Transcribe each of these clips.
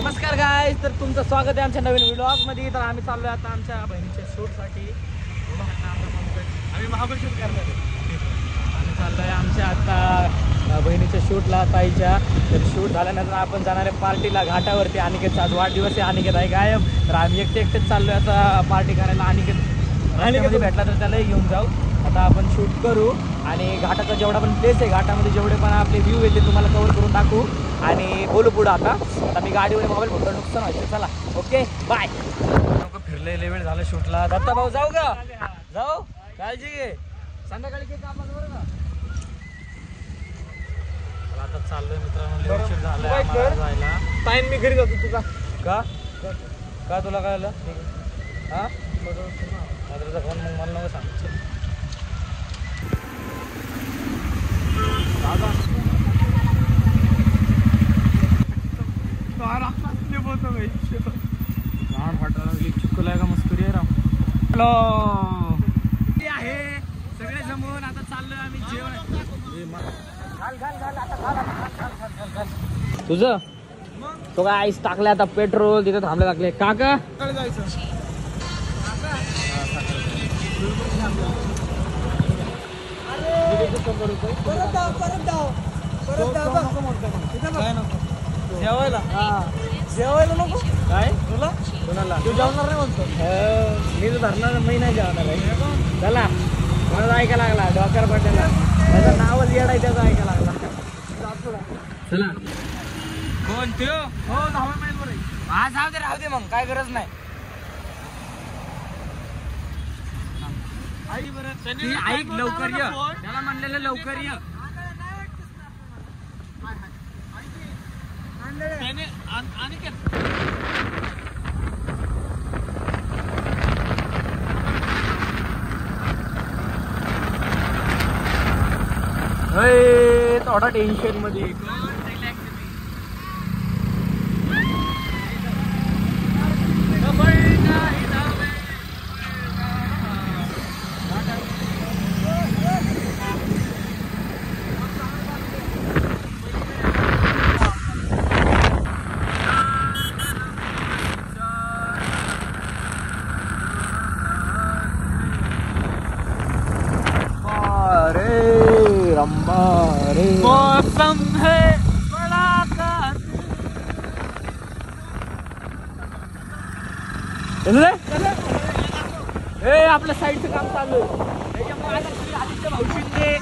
नमस्कार गाइस, तर तुमचं स्वागत आहे आमच्या नवीन व्लॉग मध्ये. तर आम्ही चाललोय आता आमच्या बहिणीच्या शूटसाठी. आम्ही महाबळ शूट करणार आहे. आम्ही चाललोय आमच्या आता बहिणीच्या शूटला, ताईच्या. तर शूट झाल्यानंतर आपण जाणार आहे पार्टीला घाटावरती. अनिकेतचा आज वाढदिवस आहे. अनिकेत आहे गायब, तर आम्ही एकटेच चाललोय आता पार्टी करायला. अनिकेत भेटला तर त्यालाही घेऊन जाऊ. आता आपण शूट करू आणि घाटाचा जेवढा पण प्लेस आहे, घाटामध्ये जेवढे पण आपले व्ह्यू येते तुम्हाला कव्हर करून टाकू आणि बोलू पुढं. आता मी गाडीवर मोबाईल फक्त नुकसान व्हायचं. चला ओके बाय. नको फिरलेले वेळ झालं शूटला. दत्ता भाऊ जाऊ का? जाऊ, काळजी घे. संध्याकाळी केक कापायचं बरं का? आता चाललोय मित्रांनो, शूट झालं जायला. टाइम मी घरी जातो तुझा. का का तुला काय आलं? हा तुझा फोन मग मला नको सांग. चुकलाय का मस्करी आहे राव. हॅलो आहे सगळे जमून आता चाललोय आम्ही जेवण. तुझं तो काय आईस टाकले आता, पेट्रोल तिथे थांबले टाकले. काका जेवायला जेवायला नको काय तुला कोणाला? तू जेवणार नाही म्हणतो. मी तर धरणार, मी नाही जेवणार आहे. चला मला ऐकायला लागला डॉक्टर पटेला, त्याचं नावच येडाय, त्याचं ऐकायला लागला. चला कोण त्यो? हो 10 महिन्यावर आहे. हा जाऊ दे, राहू दे मग, काय गरज नाही. आई बरं ऐक लवकर ये, त्याला म्हणलेलं लवकर ये. थोडा टेन्शन मध्ये. मौसम है बड़ा ए आपल्या साईडचं काम चालू आहे. त्याच्यामुळे आता आदित्य भाऊ शिंदे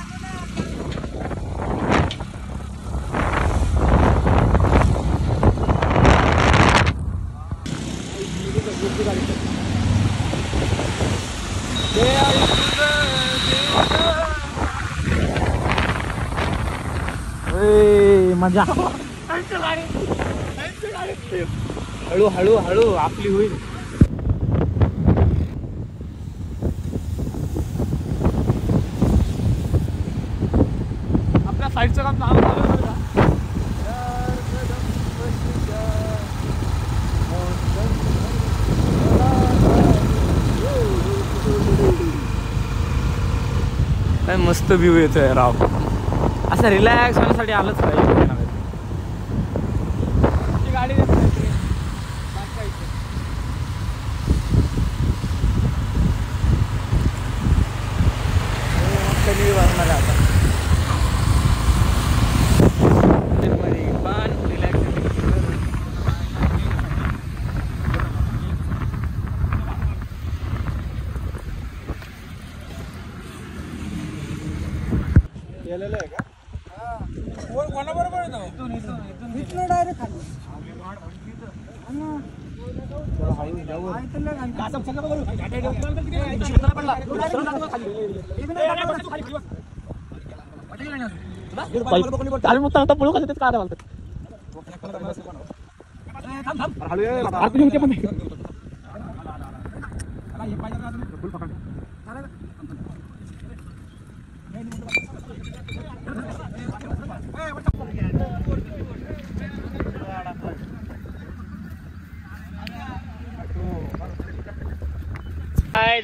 मजा. हळू हळू हळू आपली होईल. आपल्या साईडचं काम चालू झालं का? काय मस्त व्ह्यू येतोय राव. असं रिलॅक्स होण्यासाठी आलंच पाहिजे. गाडी वाजणार आता पण रिलॅक्स. गेलेलं आहे का? कोणाबरोबर आहे तो? इथून डायरेक्ट खाली. पळू कसं तेच काढा बोलतात.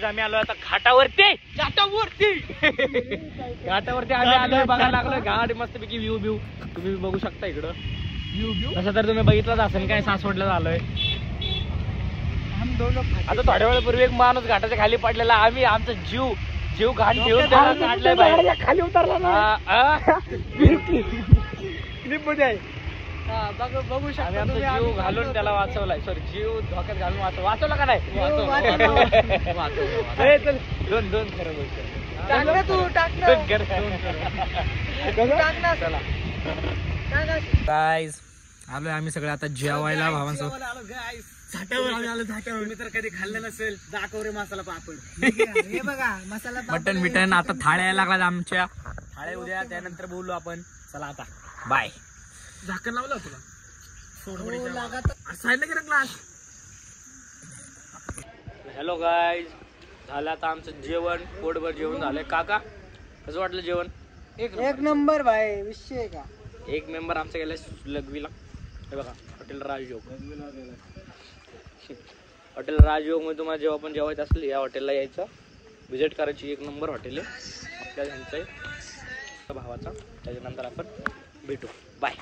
आम्ही आलो आता घाटावरती. घाटावरती आम्ही आलोय, बघायला लागलोय घाट मस्तपैकी व्ह्यू तुम्ही बघू शकता इकडं. तसं तर तुम्ही बघितलंच असेल काय सासवडला झालोय. आता थोड्या वेळापूर्वी एक माणूस घाटाच्या खाली पडलेला, आम्ही आमचा जीव घाण ठेवून त्याला काढलाय बाहेर. खाली उतरला ना. बघू आम्ही शकता आमचा तुम्ही, जीव घालून त्याला वाचवलाय. सॉरी, जीव धोक्यात घालून वाचवला का नाही? ए, चल. दोन खरं बोलतो. टाक ना तू, टाक ना. दोन खरं. टाक ना. चला गाईज, आलोय आम्ही सगळे आता जेवायला भावांसोबत. तुम्ही तर कधी खाल्लं नसेल दाखव रे मसाला पापड. हे बघा मसाला मटन बिटन आता थाळ्या यायला लागला आमच्या. थाळ्या उद्या, त्यानंतर बोलू आपण. चला आता बाय. झाकण लावलं तुला. हॅलो गाईज, झालं आता आमचं जेवण, पोटभर जेवण झालंय. काका कसं वाटलं जेवण? एक नंबर भाई, विषय का. एक मेंबर आमचा गेला लघवीला. हे बघा, हॉटेल राजयोग. हॉटेल राजयोग मध्ये तुम्हाला जेव्हा पण जेवायचं असेल या हॉटेलला यायचं, व्हिजिट करायची. एक नंबर हॉटेल आहे आपल्या ह्यांचं आहे भावाचा. त्याच्यानंतर आपण भेटू. बाय.